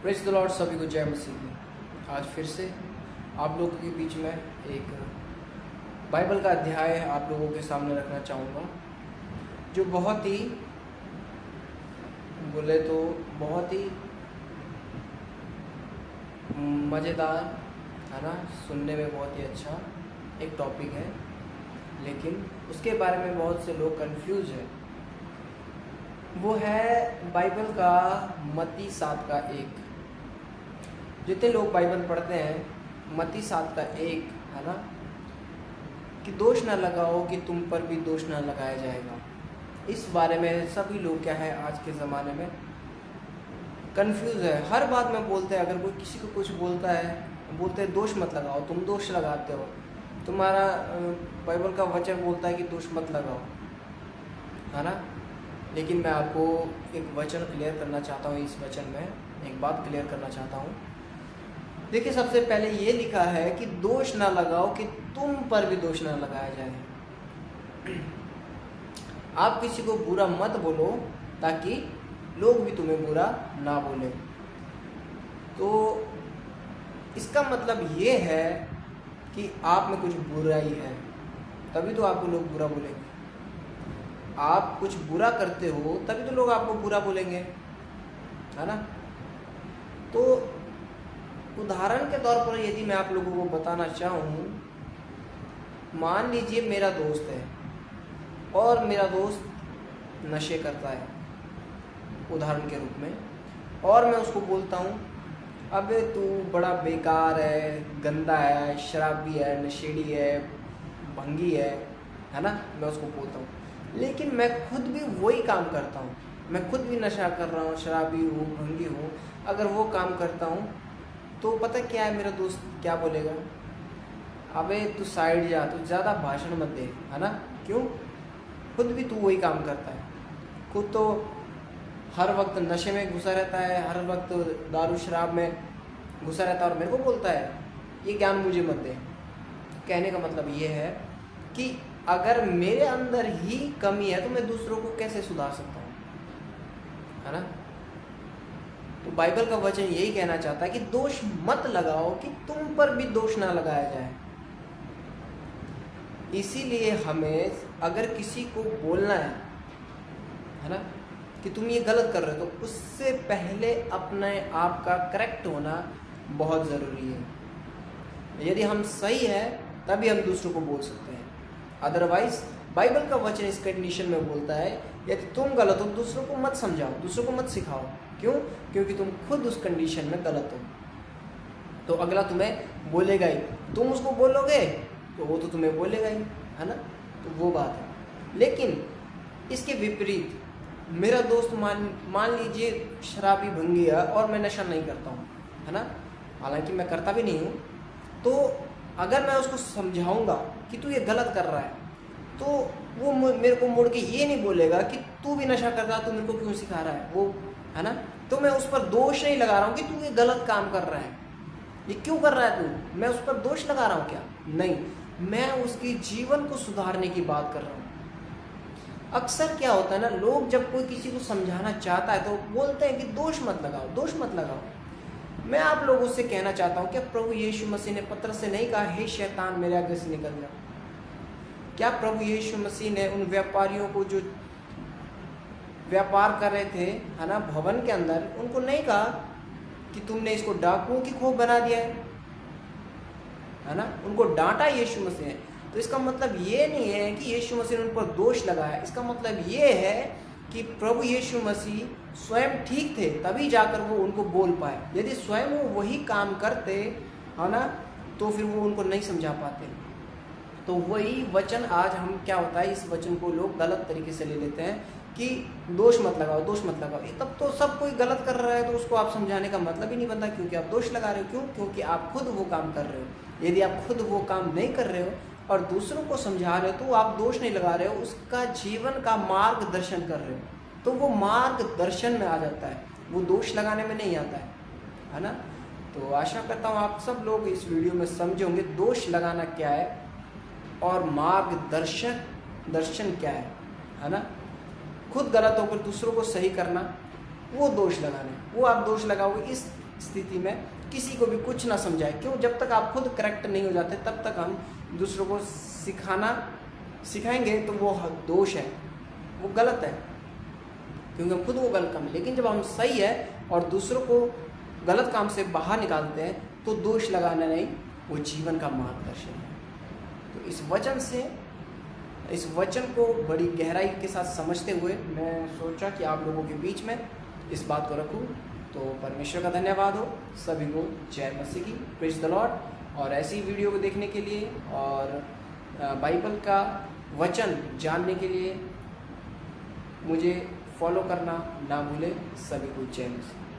Praise the Lord, सभी को जय मसीह की। आज फिर से आप लोगों के बीच में एक बाइबल का अध्याय आप लोगों के सामने रखना चाहूँगा, जो बहुत ही बोले तो बहुत ही मज़ेदार है ना, सुनने में बहुत ही अच्छा एक टॉपिक है, लेकिन उसके बारे में बहुत से लोग कंफ्यूज हैं। वो है बाइबल का मत्ती 7 का 1। जितने लोग बाइबल पढ़ते हैं, मत्ती 7 का 1 है ना, कि दोष ना लगाओ कि तुम पर भी दोष ना लगाया जाएगा। इस बारे में सभी लोग क्या है आज के ज़माने में कंफ्यूज है। हर बात में बोलते हैं, अगर कोई किसी को कुछ बोलता है, बोलते हैं दोष मत लगाओ, तुम दोष लगाते हो, तुम्हारा बाइबल का वचन बोलता है कि दोष मत लगाओ, है ना। लेकिन मैं आपको एक वचन क्लियर करना चाहता हूँ। इस वचन में एक बात क्लियर करना चाहता हूँ। देखिए, सबसे पहले ये लिखा है कि दोष ना लगाओ कि तुम पर भी दोष ना लगाया जाए। आप किसी को बुरा मत बोलो ताकि लोग भी तुम्हें बुरा ना बोले। तो इसका मतलब ये है कि आप में कुछ बुराई है, तभी तो आपको लोग बुरा बोलेंगे। आप कुछ बुरा करते हो तभी तो लोग आपको बुरा बोलेंगे, है ना। तो उदाहरण के तौर पर यदि मैं आप लोगों को बताना चाहूँ, मान लीजिए मेरा दोस्त है और मेरा दोस्त नशे करता है, उदाहरण के रूप में, और मैं उसको बोलता हूँ अबे तू बड़ा बेकार है, गंदा है, शराबी है, नशेड़ी है, भंगी है ना, मैं उसको बोलता हूँ। लेकिन मैं खुद भी वही काम करता हूँ, मैं खुद भी नशा कर रहा हूँ, शराबी हूँ, भंगी हूँ। अगर वो काम करता हूँ तो पता क्या है, मेरा दोस्त क्या बोलेगा, अबे तू साइड जा, तू ज़्यादा भाषण मत दे, है ना। क्यों? खुद भी तू वही काम करता है, खुद तो हर वक्त नशे में घुसा रहता है, हर वक्त दारू शराब में घुसा रहता है, और मेरे को बोलता है ये ज्ञान मुझे मत दे। कहने का मतलब ये है कि अगर मेरे अंदर ही कमी है तो मैं दूसरों को कैसे सुधार सकता हूँ, है ना। तो बाइबल का वचन यही कहना चाहता है कि दोष मत लगाओ कि तुम पर भी दोष ना लगाया जाए। इसीलिए हमें अगर किसी को बोलना है ना, कि तुम ये गलत कर रहे हो, तो उससे पहले अपने आप का करेक्ट होना बहुत ज़रूरी है। यदि हम सही है तभी हम दूसरों को बोल सकते हैं, अदरवाइज बाइबल का वचन इस कंडीशन में बोलता है यदि तुम गलत हो दूसरों को मत समझाओ, दूसरों को मत सिखाओ। क्यों? क्योंकि तुम खुद उस कंडीशन में गलत हो, तो अगला तुम्हें बोलेगा ही। तुम उसको बोलोगे तो वो तो तुम्हें बोलेगा ही, है ना। तो वो बात है। लेकिन इसके विपरीत मेरा दोस्त मान लीजिए शराबी भंगी है और मैं नशा नहीं करता हूँ, है ना, हालांकि मैं करता भी नहीं हूँ। तो अगर मैं उसको समझाऊंगा कि तू ये गलत कर रहा है, तो वो मेरे को मुड़ के ये नहीं बोलेगा कि तू भी नशा कर रहा है, तू मेरे को क्यों सिखा रहा है, वो, है ना। तो मैं उस पर दोष नहीं लगा रहा हूँ कि तू ये गलत काम कर रहा है, ये क्यों कर रहा है तू, मैं उस पर दोष लगा रहा हूँ क्या? नहीं, मैं उसके जीवन को सुधारने की बात कर रहा हूँ। अक्सर क्या होता है ना, लोग जब कोई किसी को समझाना चाहता है तो बोलते हैं कि दोष मत लगाओ, दोष मत लगाओ। मैं आप लोगों से कहना चाहता हूँ, क्या प्रभु यीशु मसीह ने पतरस से नहीं कहा हे शैतान मेरे आगे से निकल जा? क्या प्रभु यीशु मसीह ने उन व्यापारियों को जो व्यापार कर रहे थे, है ना, भवन के अंदर, उनको नहीं कहा कि तुमने इसको डाकुओं की खोप बना दिया है ना? उनको डांटा यीशु मसीह ने। तो इसका मतलब ये नहीं है कि यीशु मसीह ने उन पर दोष लगाया। इसका मतलब ये है कि प्रभु यीशु मसीह स्वयं ठीक थे, तभी जाकर वो उनको बोल पाए। यदि स्वयं वो वही काम करते, है ना, तो फिर वो उनको नहीं समझा पाते। तो वही वचन आज हम क्या होता है, इस वचन को लोग गलत तरीके से ले लेते हैं कि दोष मत लगाओ, दोष मत लगाओ। तब तो सब कोई गलत कर रहा है तो उसको आप समझाने का मतलब ही नहीं बनता, क्योंकि आप दोष लगा रहे हो। क्यों? क्योंकि आप खुद वो काम कर रहे हो। यदि आप खुद वो काम नहीं कर रहे हो और दूसरों को समझा रहे हो तो आप दोष नहीं लगा रहे हो, उसका जीवन का मार्गदर्शन कर रहे हो। तो वो मार्गदर्शन में आ जाता है, वो दोष लगाने में नहीं आता है ना। तो आशा करता हूँ आप सब लोग इस वीडियो में समझे होंगे दोष लगाना क्या है और मार्गदर्शन क्या है ना। खुद गलत होकर दूसरों को सही करना वो दोष लगाना है, वो आप दोष लगाओगे। इस स्थिति में किसी को भी कुछ ना समझाए। क्यों? जब तक आप खुद करेक्ट नहीं हो जाते तब तक हम दूसरों को सिखाएंगे तो वो दोष है, वो गलत है, क्योंकि हम खुद वो गलत काम। लेकिन जब हम सही है और दूसरों को गलत काम से बाहर निकालते हैं तो दोष लगाना नहीं, वो जीवन का मार्गदर्शन है। तो इस वचन को बड़ी गहराई के साथ समझते हुए मैं सोचा कि आप लोगों के बीच में इस बात को रखूं। तो परमेश्वर का धन्यवाद हो, सभी को जय मसीह की, प्रेज द लॉर्ड। और ऐसी वीडियो को देखने के लिए और बाइबल का वचन जानने के लिए मुझे फॉलो करना ना भूले। सभी को जय मसीह।